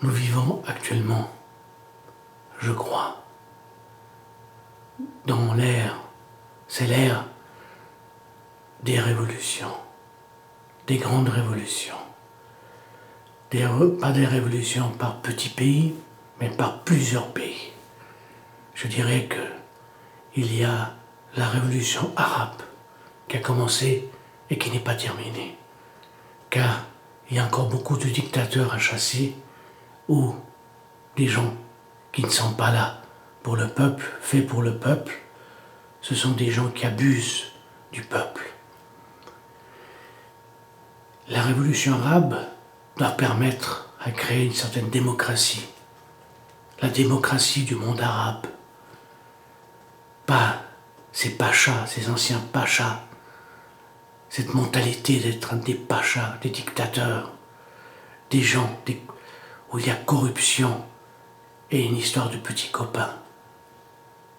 Nous vivons actuellement, je crois, dans c'est l'ère des révolutions, des grandes révolutions. Pas des révolutions par petits pays, mais par plusieurs pays. Je dirais qu'il y a la révolution arabe qui a commencé et qui n'est pas terminée. Car il y a encore beaucoup de dictateurs à chasser ou des gens qui ne sont pas là pour le peuple, faits pour le peuple. Ce sont des gens qui abusent du peuple. La révolution arabe doit permettre à créer une certaine démocratie. La démocratie du monde arabe. Pas ces pachas, ces anciens pachas. Cette mentalité d'être des pachas, des dictateurs, des gens où il y a corruption et une histoire de petits copains.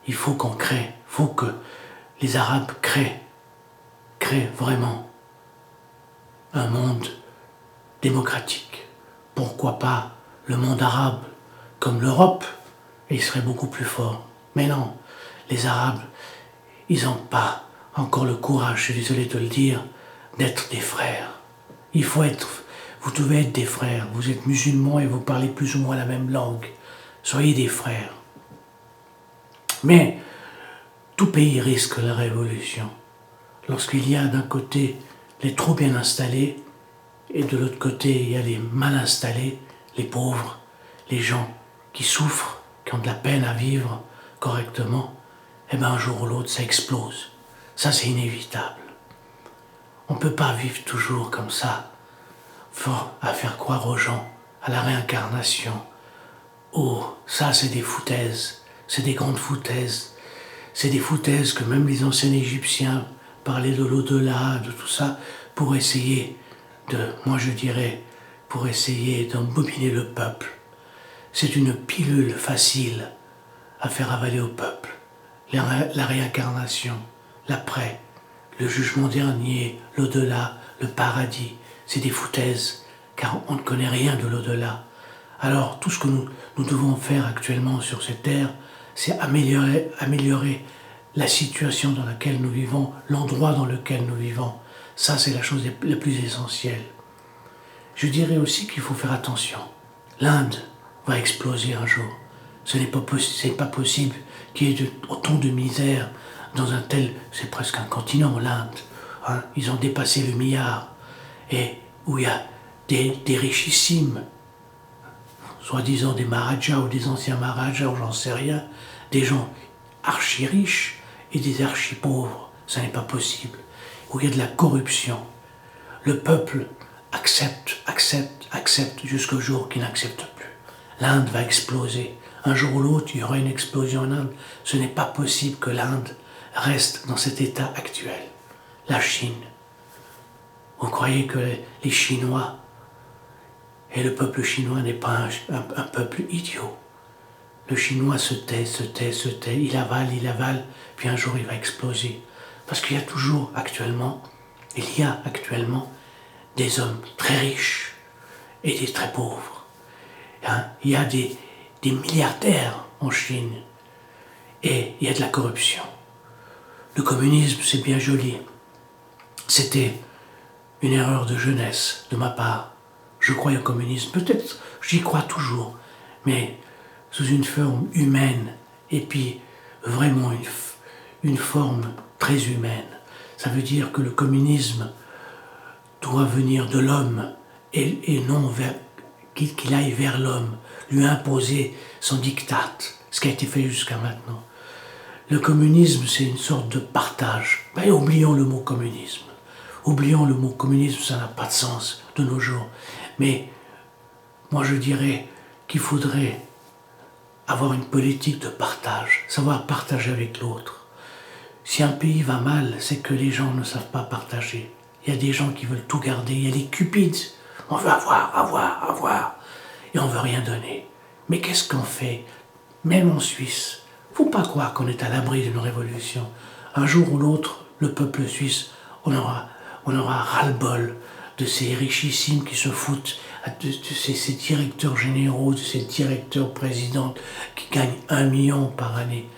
Il faut qu'on crée, il faut que les Arabes créent vraiment un monde démocratique. Pourquoi pas le monde arabe comme l'Europe, et il serait beaucoup plus fort. Mais non, les Arabes, ils n'ont pas encore le courage, je suis désolé de le dire, d'être des frères. Vous devez être des frères, vous êtes musulmans et vous parlez plus ou moins la même langue. Soyez des frères. Mais tout pays risque la révolution. Lorsqu'il y a d'un côté les trop bien installés et de l'autre côté il y a les mal installés, les pauvres, les gens qui souffrent, qui ont de la peine à vivre correctement, et bien un jour ou l'autre ça explose. Ça c'est inévitable. On ne peut pas vivre toujours comme ça, à faire croire aux gens à la réincarnation. Oh, ça c'est des foutaises, c'est des grandes foutaises. C'est des foutaises que même les anciens Égyptiens parlaient de l'au-delà, de tout ça, pour essayer pour essayer d'embobiner le peuple. C'est une pilule facile à faire avaler au peuple. La réincarnation, l'après, le jugement dernier, l'au-delà, le paradis, c'est des foutaises, car on ne connaît rien de l'au-delà. Alors tout ce que nous devons faire actuellement sur cette terre, c'est améliorer la situation dans laquelle nous vivons, l'endroit dans lequel nous vivons. Ça, c'est la chose la plus essentielle. Je dirais aussi qu'il faut faire attention. L'Inde va exploser un jour. Ce n'est pas possible qu'il y ait autant de misère dans un tel... C'est presque un continent, l'Inde. Hein, ils ont dépassé le milliard. Et où il y a des richissimes, soi-disant des Maharajas ou des anciens Maharajas, ou j'en sais rien, des gens archi-riches et des archi-pauvres. Ça n'est pas possible. Où il y a de la corruption. Le peuple accepte jusqu'au jour qu'il n'accepte plus. L'Inde va exploser. Un jour ou l'autre, il y aura une explosion en Inde. Ce n'est pas possible que l'Inde reste dans cet état actuel. La Chine. Vous croyez que les Chinois et le peuple chinois n'est pas un peuple idiot? Le Chinois se tait, il avale, puis un jour il va exploser. Parce qu'il y a actuellement des hommes très riches et des très pauvres. Hein? Il y a des milliardaires en Chine et il y a de la corruption. Le communisme, c'est bien joli. C'était une erreur de jeunesse de ma part. Je crois au communisme, peut-être j'y crois toujours, mais sous une forme humaine et puis vraiment une forme très humaine. Ça veut dire que le communisme doit venir de l'homme et non qu'il aille vers l'homme, lui imposer son diktat, ce qui a été fait jusqu'à maintenant. Le communisme, c'est une sorte de partage. Ben, oublions le mot communisme. Oublions le mot communisme, ça n'a pas de sens de nos jours. Mais moi je dirais qu'il faudrait avoir une politique de partage, savoir partager avec l'autre. Si un pays va mal, c'est que les gens ne savent pas partager. Il y a des gens qui veulent tout garder, il y a les cupides. On veut avoir, et on veut rien donner. Mais qu'est-ce qu'on fait? Même en Suisse, faut pas croire qu'on est à l'abri d'une révolution. Un jour ou l'autre, le peuple suisse, on aura ras-le-bol de ces richissimes qui se foutent ces directeurs généraux, de ces directeurs présidents qui gagnent 1 million par année.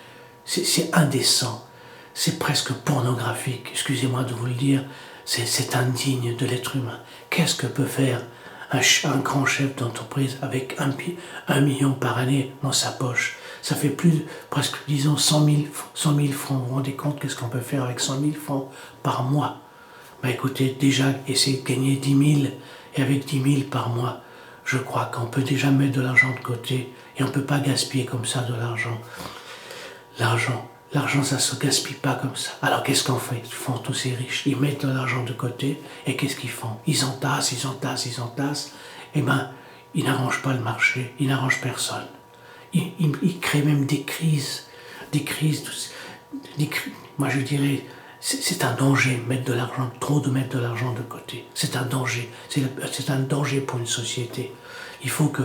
C'est indécent, c'est presque pornographique, excusez-moi de vous le dire, c'est indigne de l'être humain. Qu'est-ce que peut faire un grand chef d'entreprise avec 1 million par année dans sa poche? Ça fait presque, disons, 100 000 francs. Vous vous rendez compte qu'est-ce qu'on peut faire avec 100 000 francs par mois? Bah écoutez, déjà, essayez de gagner 10 000, et avec 10 000 par mois, je crois qu'on peut déjà mettre de l'argent de côté, et on ne peut pas gaspiller comme ça de l'argent. L'argent, ça ne se gaspille pas comme ça. Alors qu'est-ce qu'on fait? Ils font tous ces riches, ils mettent de l'argent de côté, et qu'est-ce qu'ils font? Ils entassent, et ben, ils n'arrangent pas le marché, ils n'arrangent personne. Ils créent même des crises. Moi je dirais, c'est un danger de mettre de l'argent de côté. C'est un danger. C'est un danger pour une société. Il faut que...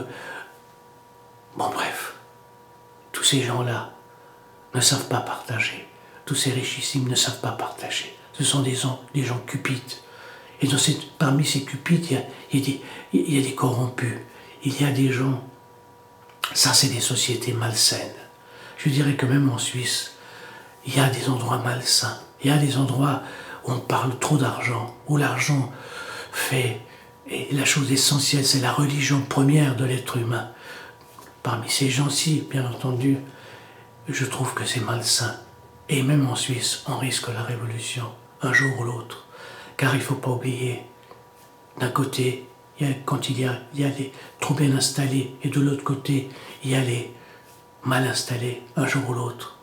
Bon bref, tous ces gens-là ne savent pas partager. Tous ces richissimes ne savent pas partager. Ce sont des gens cupides. Et parmi ces cupides, il y a des corrompus. Il y a des gens... Ça, c'est des sociétés malsaines. Je dirais que même en Suisse, il y a des endroits malsains. Il y a des endroits où on parle trop d'argent, où l'argent fait... Et la chose essentielle, c'est la religion première de l'être humain. Parmi ces gens-ci, bien entendu, je trouve que c'est malsain. Et même en Suisse, on risque la révolution, un jour ou l'autre. Car il ne faut pas oublier, d'un côté, quand il y a les trop bien installés, et de l'autre côté, il y a les mal installés, un jour ou l'autre.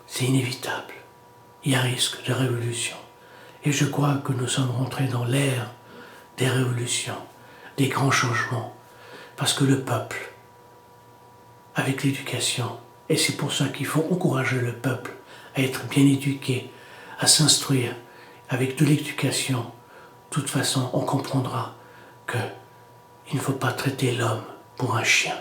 C'est inévitable. Il y a risque de révolution. Et je crois que nous sommes rentrés dans l'ère des révolutions, des grands changements. Parce que le peuple, avec l'éducation, et c'est pour ça qu'il faut encourager le peuple à être bien éduqué, à s'instruire, avec de l'éducation, de toute façon, on comprendra qu'il ne faut pas traiter l'homme pour un chien.